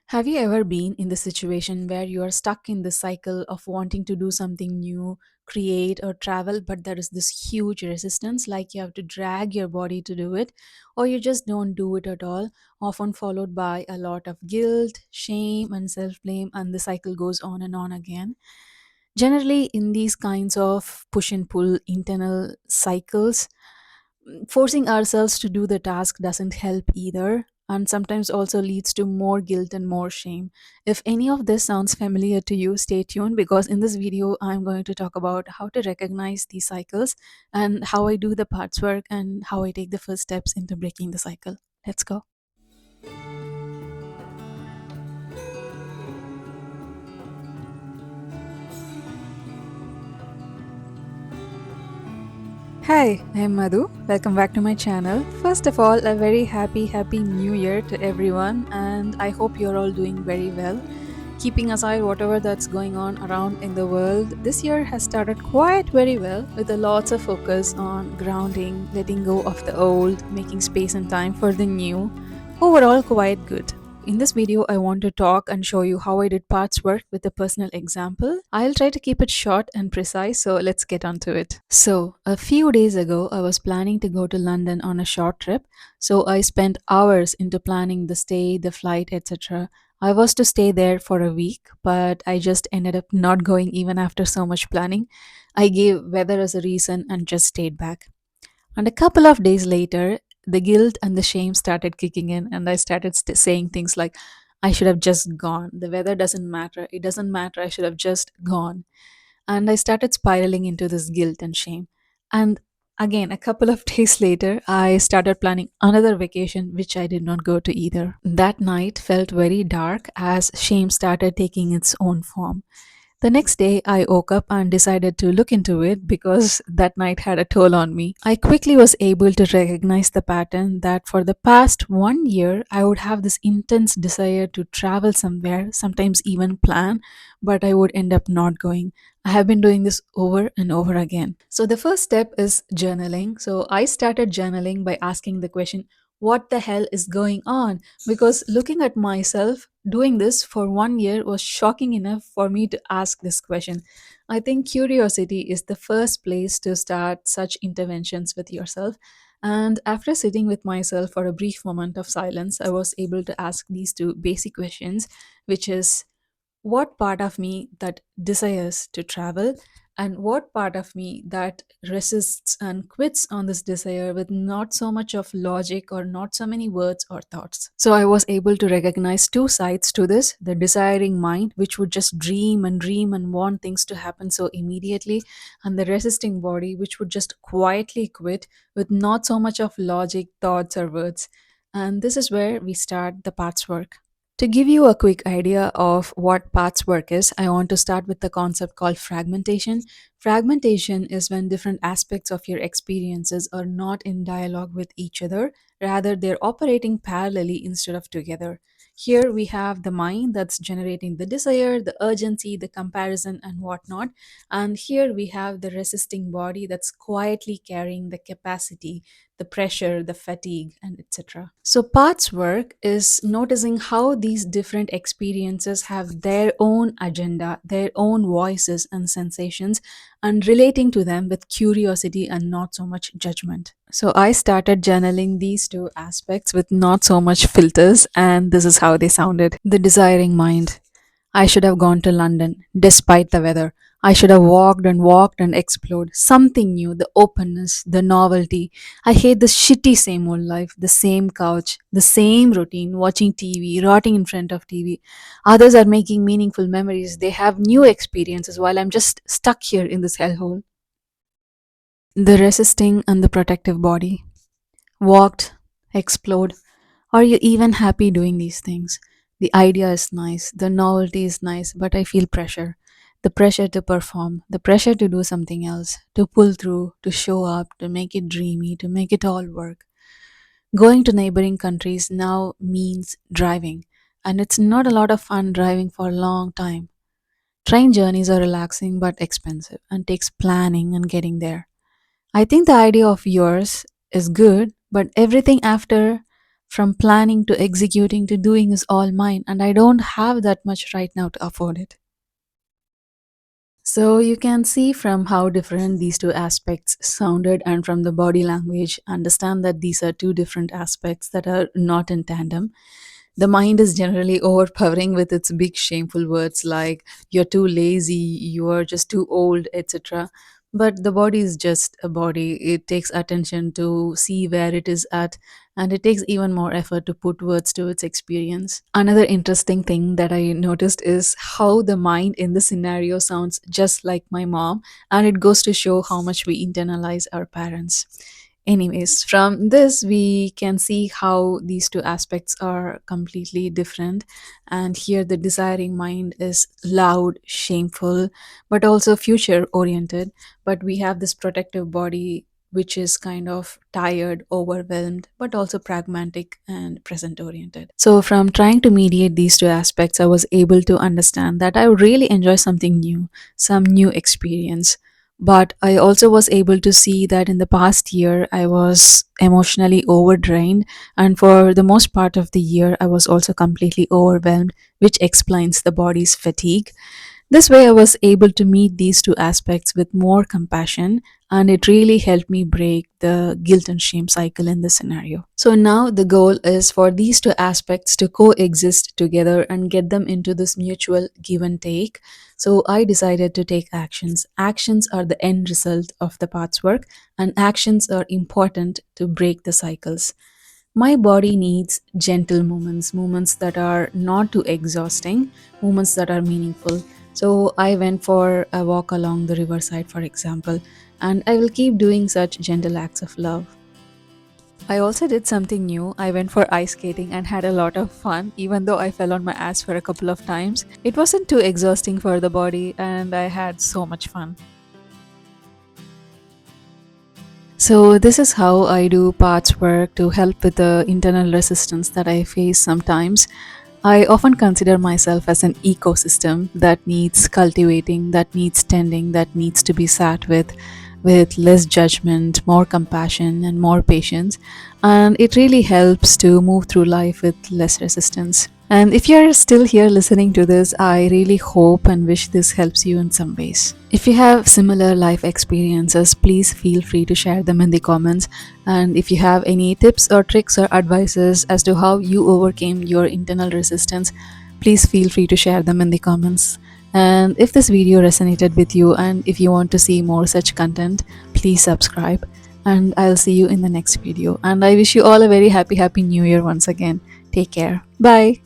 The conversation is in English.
Have you ever been in the situation where you are stuck in the cycle of wanting to do something new, create, or travel, but there is this huge resistance, like you have to drag your body to do it, or you just don't do it at all, often followed by a lot of guilt, shame, and self blame, and the cycle goes on and on again? Generally, in these kinds of push and pull internal cycles, forcing ourselves to do the task doesn't help either, and sometimes also leads to more guilt and more shame. If any of this sounds familiar to you, stay tuned, because in this video I'm going to talk about how to recognize these cycles and how I do the parts work and how I take the first steps into breaking the cycle. Let's go. Hi, I'm Madhu. Welcome back to my channel. First of all, a very happy new year to everyone, and I hope you're all doing very well. Keeping aside whatever that's going on around in the world, this year has started quite very well with a lots of focus on grounding, letting go of the old, making space and time for the new. Overall, quite good. In this video, I want to talk and show you how I did parts work with a personal example. I'll try to keep it short and precise, so let's get on to it. So, a few days ago, I was planning to go to London on a short trip, so I spent hours into planning the stay, the flight, etc. I was to stay there for a week, but I just ended up not going even after so much planning. I gave weather as a reason and just stayed back. And a couple of days later, the guilt and the shame started kicking in, and I started saying things like, I should have just gone. The weather doesn't matter. It doesn't matter. I should have just gone. And I started spiraling into this guilt and shame. And again, a couple of days later, I started planning another vacation, which I did not go to either. That night felt very dark as shame started taking its own form. The next day, I woke up and decided to look into it because that night had a toll on me. I quickly was able to recognize the pattern that for the past 1 year, I would have this intense desire to travel somewhere, sometimes even plan, but I would end up not going. I have been doing this over and over again. So, the first step is journaling. So, I started journaling by asking the question, what the hell is going on? Because looking at myself doing this for 1 year was shocking enough for me to ask this question. I think curiosity is the first place to start such interventions with yourself. And after sitting with myself for a brief moment of silence, I was able to ask these two basic questions, which is, what part of me that desires to travel, and what part of me that resists and quits on this desire with not so much of logic or not so many words or thoughts. So I was able to recognize two sides to this: the desiring mind, which would just dream and want things to happen so immediately, and the resisting body, which would just quietly quit with not so much of logic, thoughts, or words. And this is where we start the parts work. To give you a quick idea of what paths work is, I want to start with the concept called fragmentation. Fragmentation is when different aspects of your experiences are not in dialogue with each other, rather, they're operating parallelly instead of together. Here we have the mind that's generating the desire, the urgency, the comparison, and whatnot. And here we have the resisting body that's quietly carrying the capacity, the pressure, the fatigue, and etc. So, parts work is noticing how these different experiences have their own agenda, their own voices and sensations, and relating to them with curiosity and not so much judgment. So, I started journaling these two aspects with not so much filters, and this is how they sounded. The desiring mind. I should have gone to London despite the weather. I should have walked and explored something new, the openness, the novelty. I hate the shitty same old life, the same couch, the same routine, watching TV, rotting in front of TV. Others are making meaningful memories. They have new experiences while I'm just stuck here in this hellhole. The resisting and the protective body. Walked, explored. Are you even happy doing these things? The idea is nice, the novelty is nice, but I feel pressure. The pressure to perform, the pressure to do something else, to pull through, to show up, to make it dreamy, to make it all work. Going to neighboring countries now means driving, and it's not a lot of fun driving for a long time. Train journeys are relaxing but expensive and takes planning and getting there. I think the idea of yours is good, but everything after, From planning to executing to doing is all mine, and I don't have that much right now to afford it. So you can see from how different these two aspects sounded, and from the body language, understand that these are two different aspects that are not in tandem. The mind is generally overpowering with its big shameful words like you're too lazy, you're just too old, etc. But the body is just a body. It takes attention to see where it is at, and it takes even more effort to put words to its experience. Another interesting thing that I noticed is how the mind in the scenario sounds just like my mom, and it goes to show how much we internalize our parents. Anyways, from this, we can see how these two aspects are completely different. And here, the desiring mind is loud, shameful, but also future oriented. But we have this protective body, which is kind of tired, overwhelmed, but also pragmatic and present oriented. So, from trying to mediate these two aspects, I was able to understand that I would really enjoy something new, some new experience. But I also was able to see that in the past year, I was emotionally overdrained. And for the most part of the year, I was also completely overwhelmed, which explains the body's fatigue. This way, I was able to meet these two aspects with more compassion, and it really helped me break the guilt and shame cycle in this scenario. So, now the goal is for these two aspects to coexist together and get them into this mutual give and take. So, I decided to take actions. Actions are the end result of the path's work, and actions are important to break the cycles. My body needs gentle movements, movements that are not too exhausting, movements that are meaningful. So I went for a walk along the riverside, for example, and I will keep doing such gentle acts of love. I also did something new. I went for ice skating and had a lot of fun, even though I fell on my ass for a couple of times. It wasn't too exhausting for the body, and I had so much fun. So, this is how I do parts work to help with the internal resistance that I face sometimes. I often consider myself as an ecosystem that needs cultivating, that needs tending, that needs to be sat with less judgment, more compassion, and more patience. And it really helps to move through life with less resistance. And if you're still here listening to this, I really hope and wish this helps you in some ways. If you have similar life experiences, please feel free to share them in the comments. And if you have any tips or tricks or advices as to how you overcame your internal resistance, please feel free to share them in the comments. And if this video resonated with you and if you want to see more such content, please subscribe. And I'll see you in the next video. And I wish you all a very happy new year once again. Take care. Bye.